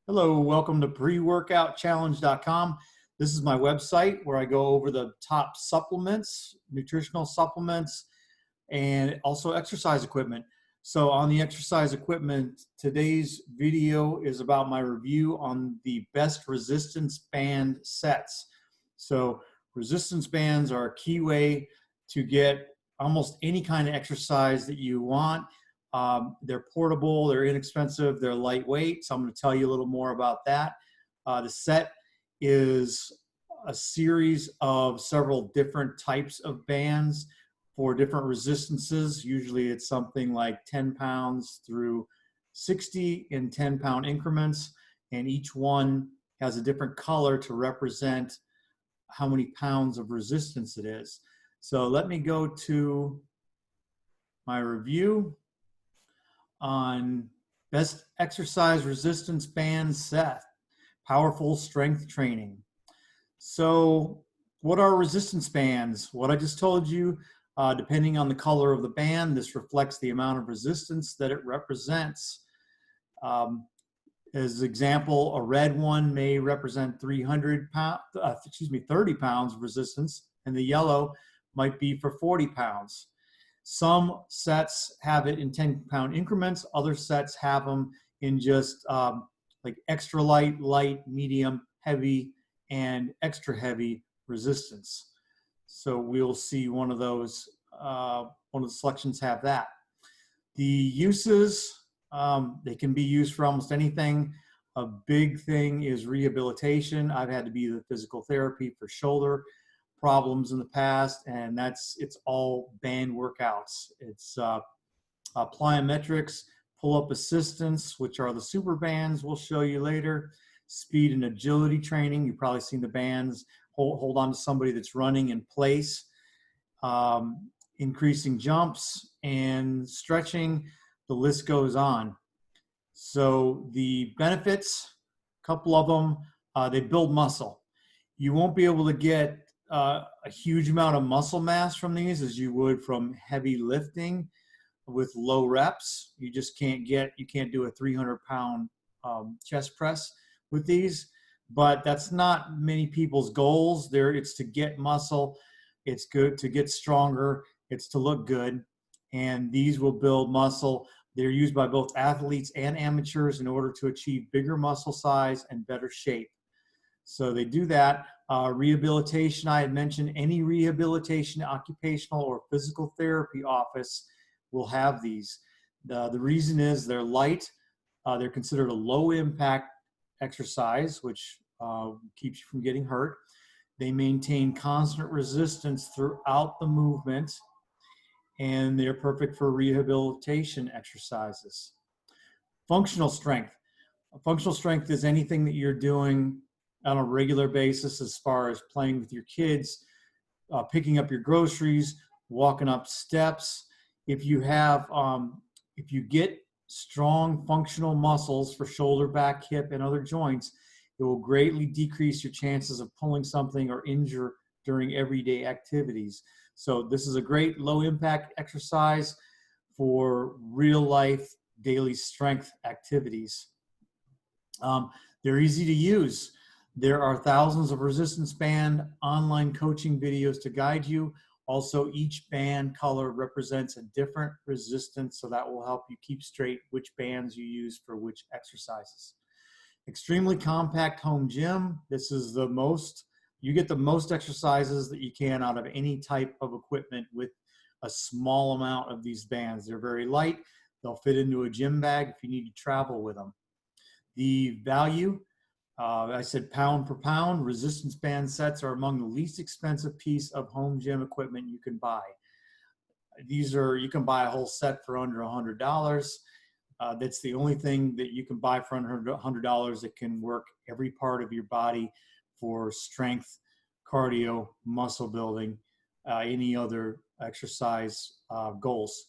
Hello, welcome to preworkoutchallenge.com. This is my website where I go over the top supplements, nutritional supplements, and also exercise equipment. So on the exercise equipment, today's video is about my review on the best resistance band sets. So resistance bands are a key way to get almost any kind of exercise that you want. They're portable, they're inexpensive, they're lightweight. So I'm going to tell you a little more about that. The set is a series of several different types of bands for different resistances. Usually it's something like 10 pounds through 60 in 10-pound increments, and each one has a different color to represent how many pounds of resistance it is. So let me go to my review on best exercise resistance band set, powerful strength training. So what are resistance bands? What I just told you, depending on the color of the band, this reflects the amount of resistance that it represents. As an example, a red one may represent 30 pounds of resistance, and the yellow might be for 40 pounds. Some sets have it in 10-pound increments. Other sets have them in just like extra light, light, medium, heavy, and extra heavy resistance. So we'll see one of those, one of the selections have that. The uses, they can be used for almost anything. A big thing is rehabilitation. I've had to be the physical therapy for shoulder problems in the past, and it's all band workouts. It's plyometrics, pull-up assistance, which are the super bands we'll show you later, speed and agility training. You've probably seen the bands hold on to somebody that's running in place, increasing jumps and stretching, the list goes on. So the benefits, a couple of them, they build muscle. You won't be able to get a huge amount of muscle mass from these as you would from heavy lifting with low reps. You just can't do a 300-pound chest press with these, but that's not many people's goals. It's to get muscle, it's good to get stronger, it's to look good, and these will build muscle. They're used by both athletes and amateurs in order to achieve bigger muscle size and better shape. So they do that. Rehabilitation, I had mentioned, any rehabilitation, occupational or physical therapy office will have these. The reason is they're light. They're considered a low impact exercise, which keeps you from getting hurt. They maintain constant resistance throughout the movement, and they're perfect for rehabilitation exercises. Functional strength. Functional strength is anything that you're doing on a regular basis, as far as playing with your kids, picking up your groceries, walking up steps. If you get strong functional muscles for shoulder, back, hip, and other joints, it will greatly decrease your chances of pulling something or injure during everyday activities. So this is a great low impact exercise for real life daily strength activities. They're easy to use. There are thousands of resistance band online coaching videos to guide you. Also, each band color represents a different resistance, so that will help you keep straight which bands you use for which exercises. Extremely compact home gym. This is you get the most exercises that you can out of any type of equipment with a small amount of these bands. They're very light. They'll fit into a gym bag if you need to travel with them. The value, I said pound per pound. Resistance band sets are among the least expensive piece of home gym equipment you can buy. You can buy a whole set for under $100. That's the only thing that you can buy for under $100 that can work every part of your body for strength, cardio, muscle building, any other exercise goals.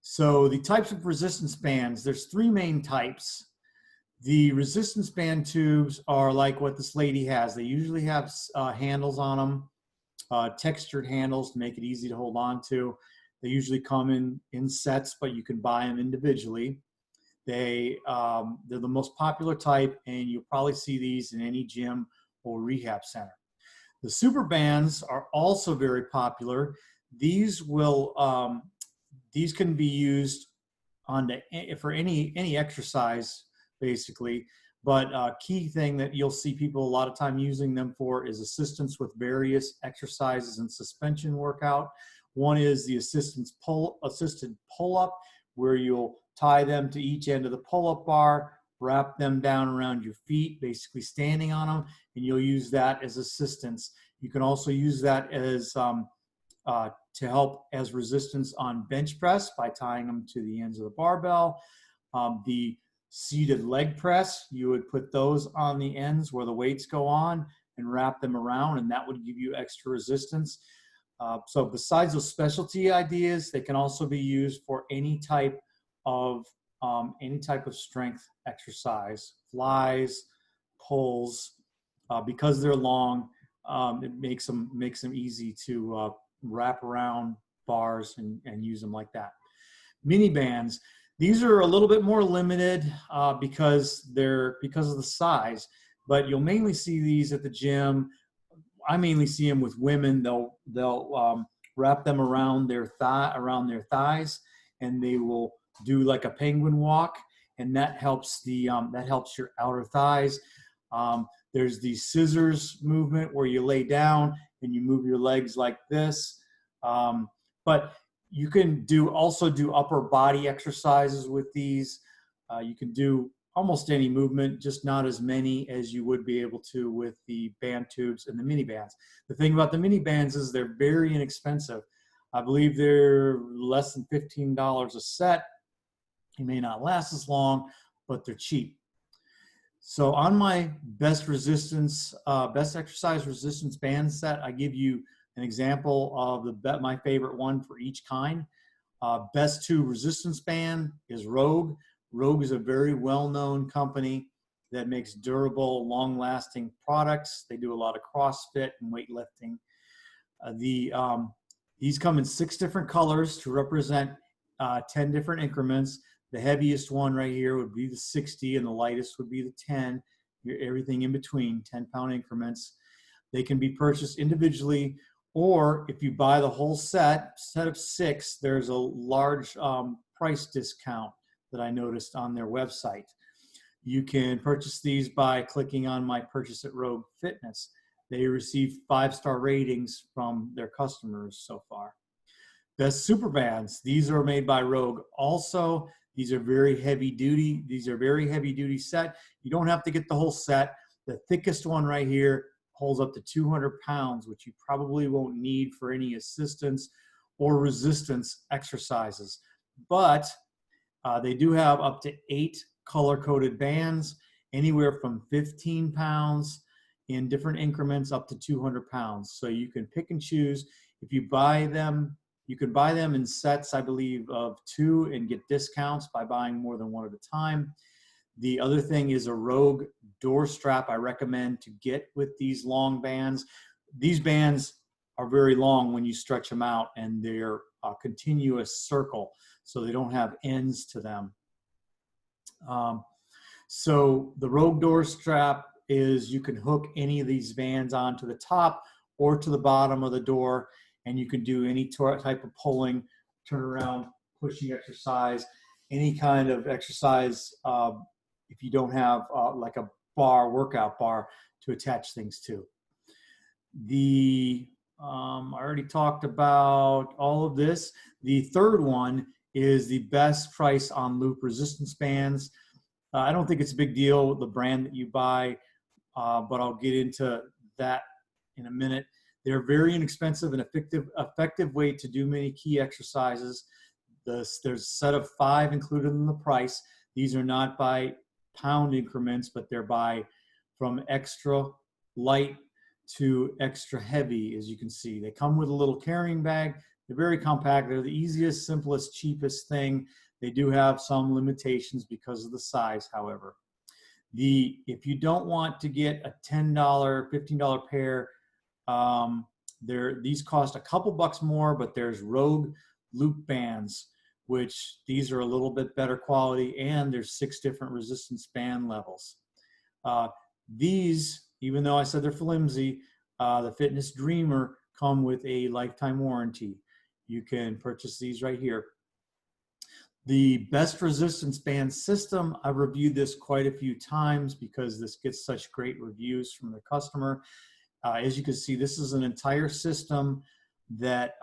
So the types of resistance bands, there's three main types. The resistance band tubes are like what this lady has. They usually have handles on them, textured handles to make it easy to hold on to. They usually come in sets, but you can buy them individually. They're the most popular type, and you'll probably see these in any gym or rehab center. The Supervans are also very popular. These these can be used for any exercise, basically. But key thing that you'll see people a lot of time using them for is assistance with various exercises and suspension workout. One is the assisted pull-up, where you'll tie them to each end of the pull-up bar, wrap them down around your feet, basically standing on them, and you'll use that as assistance. You can also use that as to help as resistance on bench press by tying them to the ends of the barbell. The seated leg press, you would put those on the ends where the weights go on and wrap them around, and that would give you extra resistance. So besides those specialty ideas, they can also be used for any type of strength exercise, flies, pulls. Because they're long, it makes them easy to wrap around bars and use them like that. Mini bands, these are a little bit more limited because of the size, but you'll mainly see these at the gym. I mainly see them with women. They'll wrap them around their thighs, and they will do like a penguin walk, and that helps your outer thighs. There's the scissors movement where you lay down and you move your legs like this. But you can also do upper body exercises with these. You can do almost any movement, just not as many as you would be able to with the band tubes and the mini bands. The thing about the mini bands is they're very inexpensive. I believe they're less than $15 a set. They may not last as long, but they're cheap. So on my best exercise resistance band set, I give you an example of my favorite one for each kind. Best 2 resistance band is Rogue. Rogue is a very well-known company that makes durable, long-lasting products. They do a lot of CrossFit and weightlifting. These come in 6 different colors to represent 10 different increments. The heaviest one right here would be the 60, and the lightest would be the 10. Everything in between, 10-pound increments. They can be purchased individually, or if you buy the whole set of 6, there's a large price discount that I noticed on their website. You can purchase these by clicking on my Purchase at Rogue Fitness. They receive 5-star ratings from their customers so far. Best Supervans, these are made by Rogue also. These are very heavy duty. These are very heavy duty set. You don't have to get the whole set. The thickest one right here holds up to 200 pounds, which you probably won't need for any assistance or resistance exercises. But they do have up to 8 color-coded bands, anywhere from 15 pounds in different increments up to 200 pounds. So you can pick and choose. If you buy them, you can buy them in sets, I believe, of 2 and get discounts by buying more than one at a time. The other thing is a Rogue door strap I recommend to get with these long bands. These bands are very long when you stretch them out, and they're a continuous circle, so they don't have ends to them. So the Rogue door strap is, you can hook any of these bands onto the top or to the bottom of the door, and you can do any type of pulling, turn around, pushing exercise, any kind of exercise if you don't have like a workout bar to attach things to. I already talked about all of this. The third one is the best price on loop resistance bands. I don't think it's a big deal with the brand that you buy, but I'll get into that in a minute. They're very inexpensive and effective way to do many key exercises. There's a set of 5 included in the price. These are not by pound increments, but they're from extra light to extra heavy, as you can see. They come with a little carrying bag. They're very compact. They're the easiest, simplest, cheapest thing. They do have some limitations because of the size, however. If you don't want to get a $10, $15 pair, these cost a couple bucks more, but there's Rogue loop bands, which these are a little bit better quality, and there's 6 different resistance band levels. These, even though I said they're flimsy, the Fitness Dreamer come with a lifetime warranty. You can purchase these right here. The best resistance band system, I've reviewed this quite a few times because this gets such great reviews from the customer. As you can see, this is an entire system that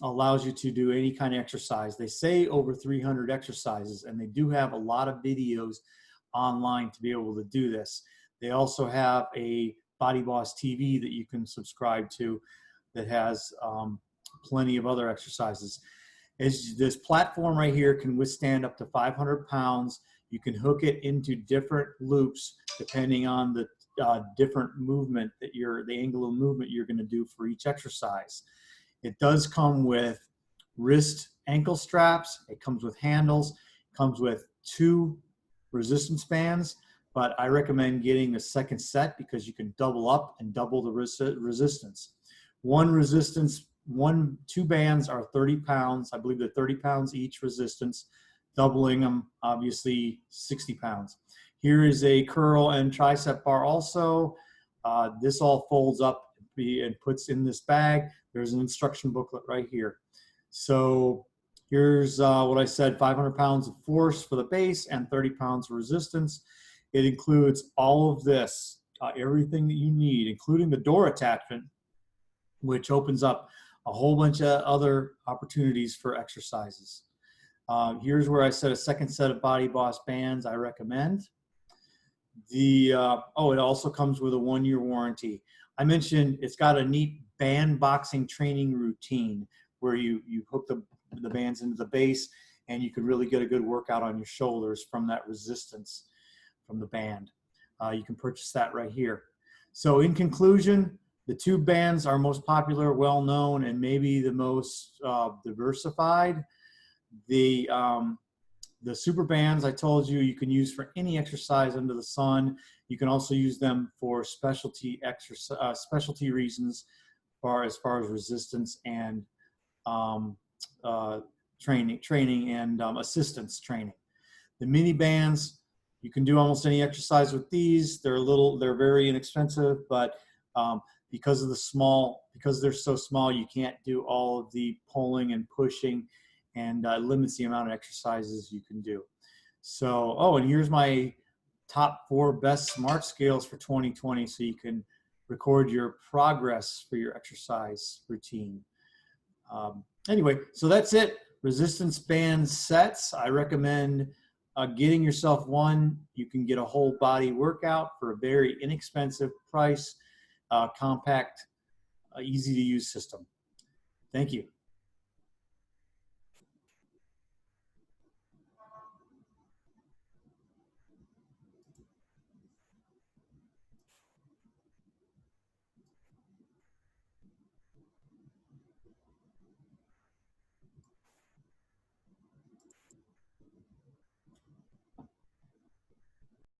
allows you to do any kind of exercise. They say over 300 exercises, and they do have a lot of videos online to be able to do this. They also have a Body Boss TV that you can subscribe to that has plenty of other exercises. This platform right here can withstand up to 500 pounds. You can hook it into different loops depending on the different movement that the angle of movement you're going to do for each exercise. It does come with wrist ankle straps. It comes with handles. It comes with 2 resistance bands, but I recommend getting the second set because you can double up and double the resistance. 2 bands are 30 pounds. I believe they're 30 pounds each resistance, doubling them, obviously 60 pounds. Here is a curl and tricep bar also. This all folds up and puts in this bag. There's an instruction booklet right here. So here's what I said, 500 pounds of force for the base and 30 pounds of resistance. It includes all of this, everything that you need, including the door attachment, which opens up a whole bunch of other opportunities for exercises. Here's where I said a second set of Body Boss bands I recommend. It also comes with a 1-year warranty. I mentioned it's got a neat band boxing training routine where you hook the bands into the base, and you can really get a good workout on your shoulders from that resistance from the band. You can purchase that right here. So in conclusion, the 2 bands are most popular, well-known, and maybe the most diversified. The super bands I told you can use for any exercise under the sun. You can also use them for specialty reasons, as far as resistance and training and assistance training. The mini bands, you can do almost any exercise with these. They're very inexpensive, but because they're so small, you can't do all of the pulling and pushing, and limits the amount of exercises you can do. So, and here's my top 4 best smart scales for 2020, so you can record your progress for your exercise routine. Anyway, so that's it. Resistance band sets. I recommend getting yourself one. You can get a whole body workout for a very inexpensive price, compact, easy to use system. Thank you.